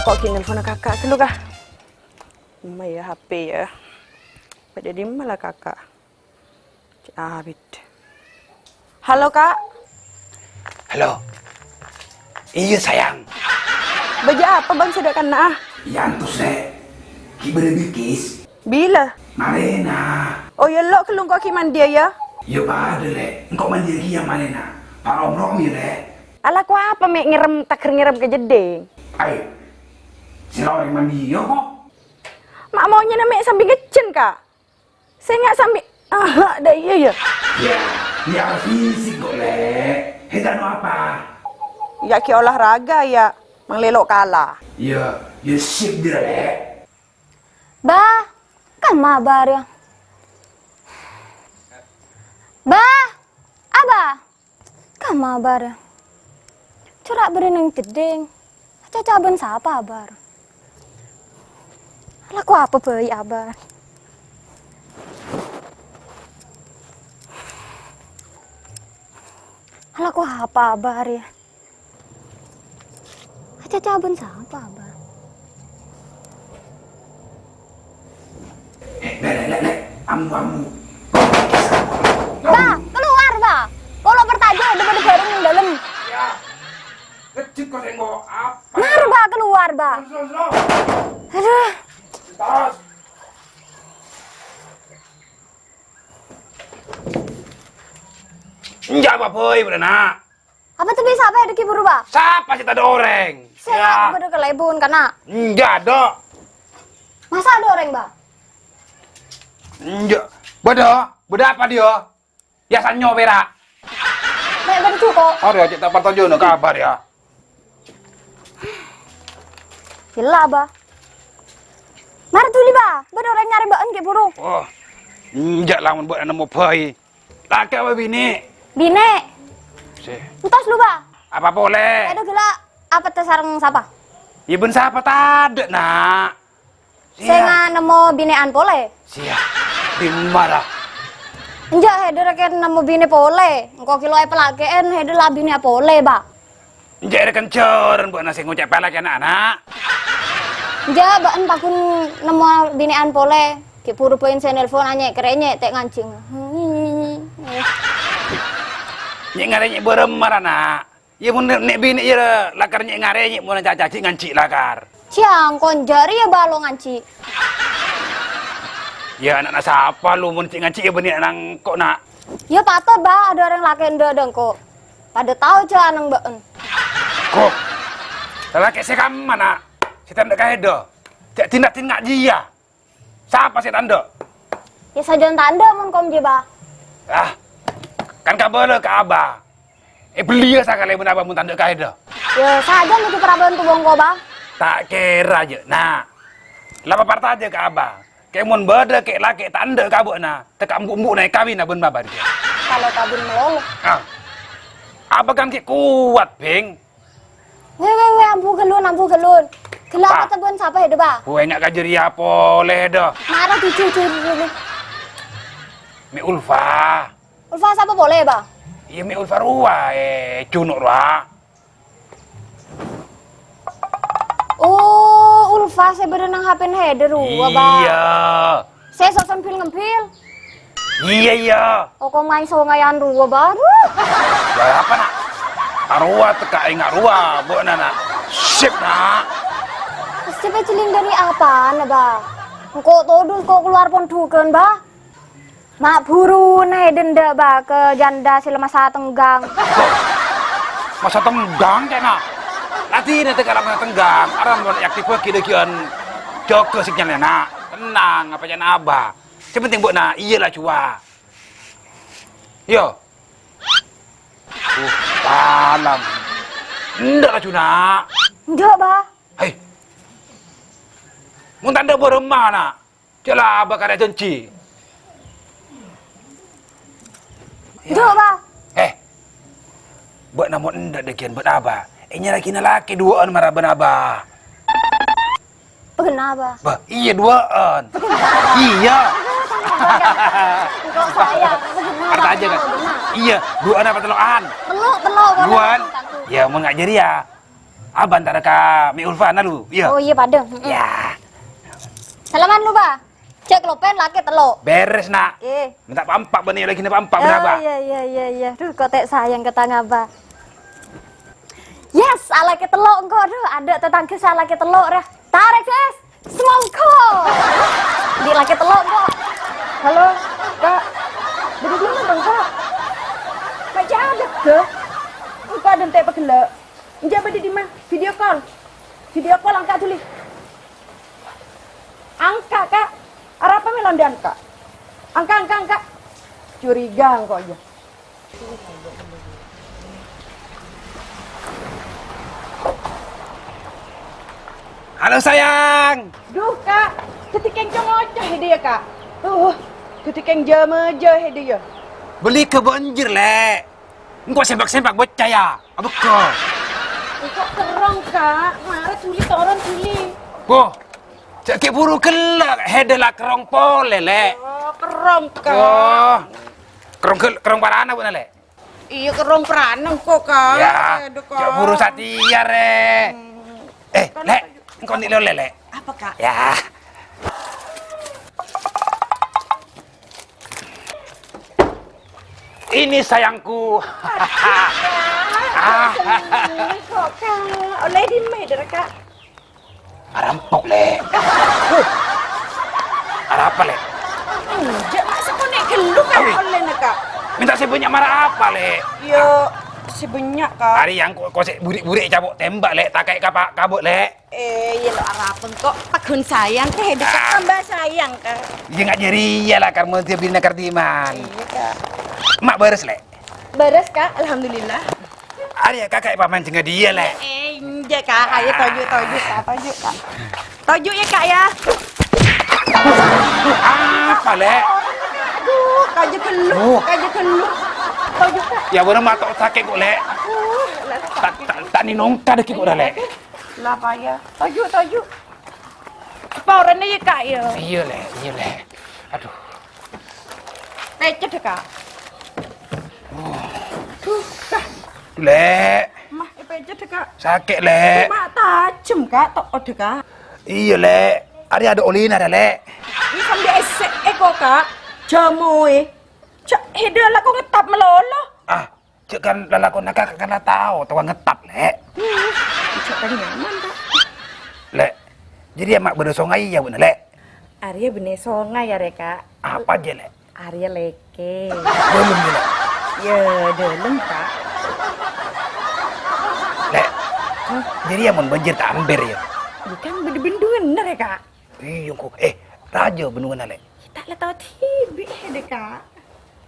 Kok kini telepon kakak dulu kah? Ya HP ya. Pada di mana kakak? Abid. Halo kak. Halo. Iya sayang. Baja apa bang sudah kena? Yang tuh sih. Kibere bikis. Bila? Marena. Oh ya lo kelung kok kiman dia ya? Ya pada le. Engkau mandi lagi yang Marena. Pak Om ya le. Ala ku apa mek ngirim takir ngirim ke jeding? Ayo. Si orang mandi yo kok. Mak maunya namek sambil ngecen kak. Saya nggak sambil dah iya ya. Ya, ya fisik kok le. Hedan apa? Ya ki olahraga ya. Mengelok kalah. Ya, ya sip dia le. Bah, kan mabar ya. Bah, abah, kan mabar ya. Corak berenang gedeng. Cacaban siapa abar? Laku apa bayi abar? Laku apa abar ya? Cacaban siapa abar? Le. Amu. Bah, keluar bah. Kalau pertaja udah bareng yang dalam. Ya. Kecil kok tengok apa? Mar bah keluar bah. Slow. Aduh. Tos. Enggak apa-apa, berenang. Apa tuh bisa apa ya deki buru bah? Siapa sih tadi orang? Saya udah kelebun karena Enggak ada. masa ada orang bah? Enggak. Beda apa dia? Ya sanyo berak. Nek baru cukup. Oh dia cek tak pertonjo no kabar ya. Gila bah. Mari tuli bah. Baru orang nyari bahan ke buru. Oh. Enggak lah buat nemu bayi. Laki apa bini? Bine. Sih. Entos lu bah. Apa boleh? Ada gila apa tesarang siapa? Ya ben siapa tade nak. Saya nggak nemu binean pole. Siap. Dimana? Enggak, heder kan nemu bine pole. Engkau kilo apa lagi en heder lah bine pole bah. Enggak ada kencoran buat nasi ngucap pelak anak-anak. Enggak, bahan pakun nemu binean pole. Ki puru poin saya nelpon anya kerenye tek ngancing. Nyek ngarenya beremar anak. Ya mun nek bini ya lakar nyek ngarenya mun cacaci ngancik lakar. Ciang konjari ya balo nganci. Ya anak siapa lu mun cik ngancik ya benih nang kok nak. Ya patut bah ada orang laki ndedeng kok. Pada tahu cah nang baen. Kok. Lelaki saya kamu mana? Saya tanda kaedo. Cek tindak dia. Siapa saya tanda? Ya sajon tanda mun kom je bah. Ah. Kan kabar ke abah. Beli sekali mun abah mun tanda kaedo. Ya saja itu peraban tu bongko bah. Tak kira aja. Nah. Lapa parta aja ke abah. Kayak mun beda kayak laki tanda kabuk na. Tekak mbuk naik kawin abun babar dia. Kalau kabin melolo. Ah. Abah kan kayak kuat, Bing. Wewe ampu gelun. Gelap Ah. kata bun siapa ya bah? Gue nak kajeri apa oleh dah. Marah cucu dulu. Mi Ulfa. Ulfa siapa boleh bah? Iya mi Ulfa ruah cunuk ruah. Oh, Ulfa saya berenang HP header bah. Iya. Saya sok sempil ngempil. Iya. Oh kok main so ngayan ruwa baru. Ya apa nak? Arwah teka ingat ruah, buat nana. Sip nak. Siapa celing dari apa na bah? Kok todus kok keluar pon duken bah? Mak buru naik denda bah ke janda sila masa tenggang. Masa tenggang kena. Nanti nanti kalau mana tenggang, orang mau aktif kita kian joko signalnya nak. Tenang, apa jangan abah. Sepenting buat nak, iyalah cua. Yo. Alam. Ndak lah cuna. Enggak bah. Hei. Mun tanda beremah nak. Celah abah kada janji. Enggak bah. Buat namun ndak dekian buat abah. Laki laki duaan marah ben abah. Kenapa? Bah, iya duaan. Iya. Enggak saya. Arta aja kan. Iya, duaan apa telokan? Peluk. Duaan. Ya mau ngajari ya. Abang tak ada ka Mi Ulfana lu. Iya. Oh iya padeng. Ya. Salaman lu, Bah. Cek lopen laki telok. Beres nak. Minta pampak benih lagi ni pampak benar Abah. Iya. Duh, kok tek sayang ke tang Abah. Yes, ala ke telok engko. Aduh, ada tetangga salah ke telok dah. Tarik, Sis. Semangko. Di laki telok kok. Halo, Kak. Budi di mana, Kak? Macam ada ke? Engkau ada entek pagelak. Enjak budi di mana? Video call. Video call angkat tulis. Angkat, Kak. Arah apa melondan, Kak? Angkat. Curiga engkau aja. Halo sayang. Duh, Kak. Ketika yang congocah dia, Kak. Ketika yang jama-jah dia. Beli ke banjir le. Engkau sembak-sembak bocah ya. Apa kau? Engkau kerong, Kak. Marah tulis orang tulis. Boh. Cak ke buru kelak hedela kerong pole le. Oh, kerong, Kak. Oh. Kerong parana bu le. Iya, kerong peranang kok, Kak. Ya. Aduh, Kak. Cak buru satia re. Le. Engkau ni le le. Apa, Kak? Ya. Ini sayangku. Ini kok, Kak. Oleh di mana, Kak? Rampok le. Ada apa le? Enggak, masa kau naik gelu, Kak? Oleh, Kak. Minta sebanyak marah apa le? Ya, sebanyak, Kak. Hari yang kau sek burik-burik cabuk tembak le, tak kayak kabut le. Ya lo harapan kok pakun sayang teh dekat tambah sayang, Kak. Dia nggak jeria lah karena tiap bina kardiman. Iya, Kak. Mak beres le. Beres, Kak. Alhamdulillah. Hari ya kakak paman cenga dia le. Iya, Kak. Ayo toju, Kak. Toju ya, Kak ya. Apa le? Aduh, kaje kelu. Toju, Kak. Ya bener matok sakit kok le. Tak ni nongka deki kok dah le. Lah payah. Toju. Pauran ya, Kak ya. Iya le. Aduh. Lecet deh, Kak. Kak. Le. Mah, lecet deh, Kak. Sakit le. Mak tajem, Kak. Tok deh, Kak. Iya le. Ada olina dah le. Ini sambil esek kok, Kak. Jamoe. Cak, heda lah kok ngetap melolo. Cek kan lalakon nak kan lah tahu, tahu ngetap le. Cak kan nyaman, Kak. Le. Jadi emak berdosongai ya bener le. Arya bener songai ya, Kak. Apa aja le? Arya leke. Belum le. Ya, dalam, Kak. Le. Jadi yang mau banjir tak ambil ya. Bukan bener-bener ya, Kak. Iya kok. Raja bendungan le. Kita lah tahu tibi deh, Kak.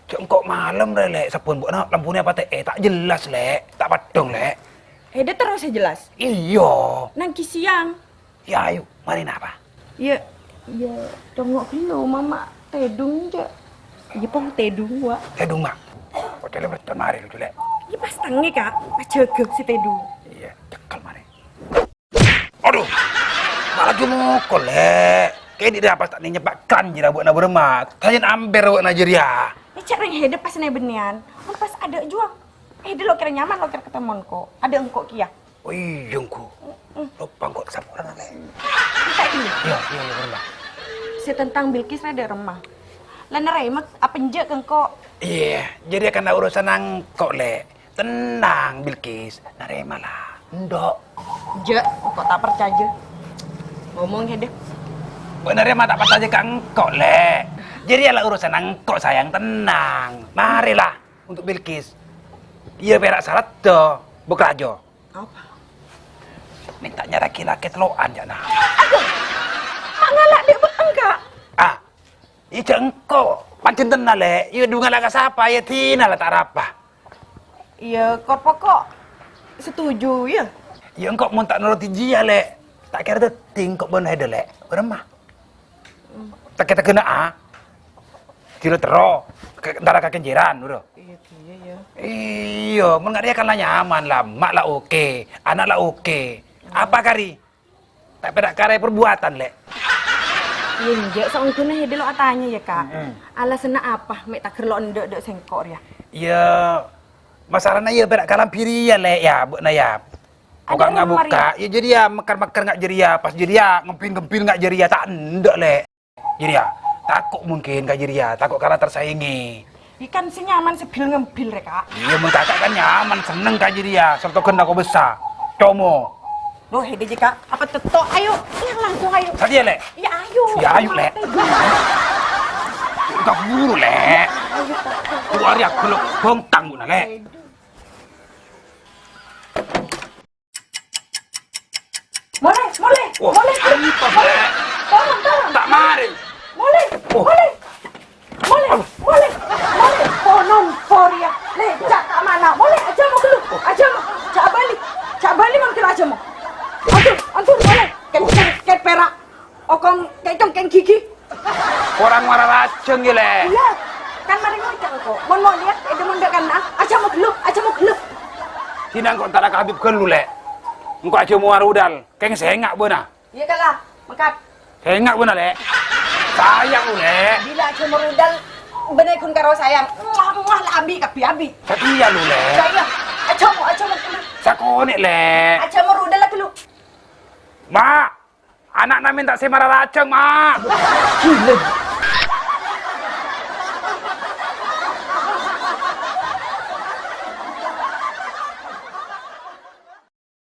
Cok kok malam le. Sapun buat nak lampunya apa teh? Tak jelas le. Tak padong le. Heda terus jelas. Iya. Nangki siang. Ya ayo, mari apa? Ya, tengok dulu, Mama tedung je. Ya, pong tedung, Wak. Tedung mak. Kok tele betul mari lu le. Ya, pas tangi, Kak. Pas jegek si tedung. Iya, cekal mari. Aduh. Malah jumokol le. Kayak di dapat tak nyebakkan jira buat na bermak. Tajan amber buat na jeria. Ini cara yang heda pas nebenian. Pas ada juang. Heda lo kira nyaman, lo kira ketemuan kok. Ada engkau kia. Oh iya engkau. Lupa kok kesapuran le. Kita ini. Iya bermak. Si tentang Bilkis ada remah. Lana remak apa njek engkau. Iya, jadi akan ada urusan angkok le. Tenang Bilkis, narema lah. Ndok. Je, kok tak percaya. Ngomong hede. Benernya mah tak patah aja ke angkok le. Jadi adalah urusan angkok sayang, tenang. Marilah untuk Bilkis. Iya perak syarat tuh, buka aja. Apa? Mintanya laki-laki teloan ya nah. Aduh, mak ngalak dia enggak. Iya engkau. Pancen tenang le. Iya dungan lah siapa ya tina lah tak apa. Iya, kok setuju ya. Ya engkau mau tak nuruti dia le. Tak kira deting kok bener ada le. Beremah. Tak kita kena Kilo tero. Antara kakek jiran udah. Iya ya. Iya, mengaria kan lah nyaman lah. Mak lah oke. Anak lah oke. Apa kari? Tak pedak kare perbuatan le. Iya njek seungkuna hede lo atanya ya, Kak. Alasannya apa? Mek tak kerlo ndek sengkok ya. Ya masalahnya ya pedak kalam piri ya le ya, bu na ya. Kau kan nggak buka, ya jadi ya mekar-mekar nggak jadi ya, pas jadi ya ngempil-ngempil nggak jadi ya, tak ndak le. Jadi ya takut mungkin nggak jadi ya, takut karena tersaingi. Ikan si nyaman sebil ngembil reka. Iya kakak kan nyaman, seneng kak jadi ya, serta kena kau besar, como. Loh, hede jika apa tetok? Ayo, yang langsung ayo. Tadi ya le? Ya ayo. Ya ayo le. Kau buru le. Keluar ya kalau bongkang bu le. Boleh. Wah, apa le? Tolong. Tak mari. Boleh. Konon Korea. Le, cak tak mana? Boleh aja mau dulu. Aja mau. Cak balik mau kira aja mau. Antur boleh. Ket perak. Okong keng gigi. Orang marah racun ya le. Iya. Kan mari ngocak kok. Mau lihat ada munda kan nah. Aja mau gelup. Tinang kok tak Habib kan lu le. Engkau aja mau rudal. Keng sengak bona. Iya kalah. Mekat. Sengak bona le. Sayang lu le. Bila aja merudal bener kun karo sayang. Muah lah abi kapi. Setia lu le. Saya aja mau gelup. Sakonik le. Aja merudal lah gelup. Ma, anak namin tak semara racun, Ma. Gila.